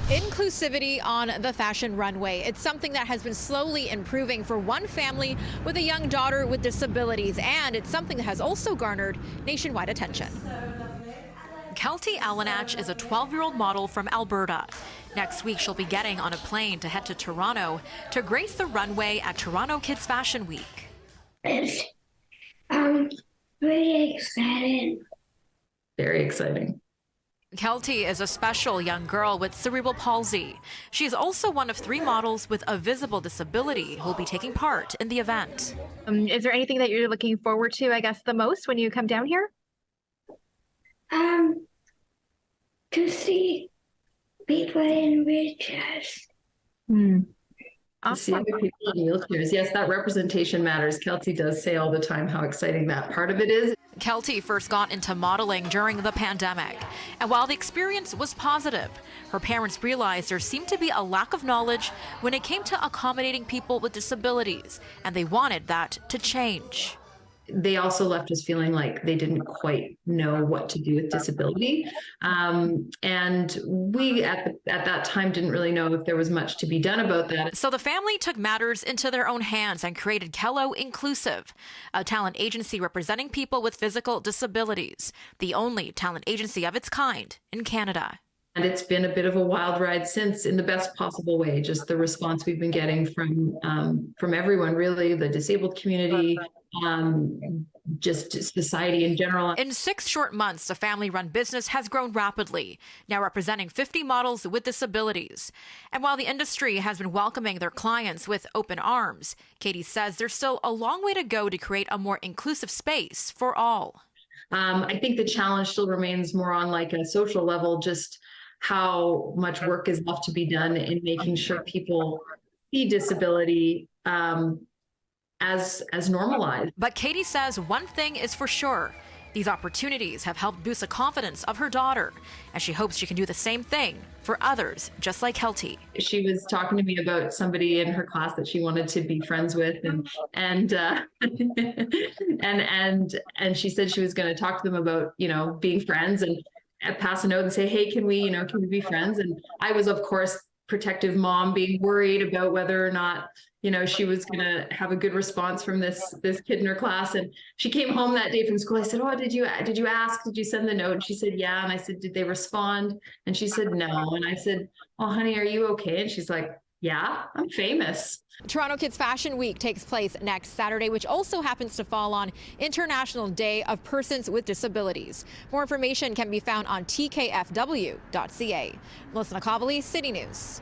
Inclusivity on the fashion runway. It's something that has been slowly improving for one family with a young daughter with disabilities, and it's something that has also garnered nationwide attention. Kelty Alanach is a 12-year-old model from Alberta. Next week, she'll be getting on a plane to head to Toronto to grace the runway at Toronto Kids Fashion Week. It's really exciting. Very exciting. Kelty is a special young girl with cerebral palsy. She is also one of 3 models with a visible disability who will be taking part in the event. Is there anything that you're looking forward to, I guess, the most when you come down here? To see people in wheelchairs. To see other people in wheelchairs. Yes, that representation matters. Kelty does say all the time how exciting that part of it is. Kelty first got into modeling during the pandemic, and while the experience was positive, her parents realized there seemed to be a lack of knowledge when it came to accommodating people with disabilities, and they wanted that to change. They also left us feeling like they didn't quite know what to do with disability. And we at that time didn't really know if there was much to be done about that. So the family took matters into their own hands and created Kello Inclusive, a talent agency representing people with physical disabilities, the only talent agency of its kind in Canada. And it's been a bit of a wild ride since, in the best possible way. Just the response we've been getting from everyone, really, the disabled community, just society in general. In 6 short months, the family-run business has grown rapidly, now representing 50 models with disabilities. And while the industry has been welcoming their clients with open arms, Katie says there's still a long way to go to create a more inclusive space for all. I think the challenge still remains more on like a social level, just how much work is left to be done in making sure people see disability as normalized. But Katie says one thing is for sure. These opportunities have helped boost the confidence of her daughter, and she hopes she can do the same thing for others just like Kelty. She was talking to me about somebody in her class that she wanted to be friends with, and she said she was going to talk to them about, being friends and pass a note and say, hey, can we be friends? And I was, of course, protective mom, being worried about whether or not she was going to have a good response from this kid in her class. And she came home that day from school. I said, oh, did you ask? Did you send the note? And she said, yeah. And I said, did they respond? And she said, no. And I said, oh, honey, are you okay? And she's like, yeah, I'm famous. Toronto Kids Fashion Week takes place next Saturday, which also happens to fall on International Day of Persons with Disabilities. More information can be found on tkfw.ca. Nakhavoly, City News.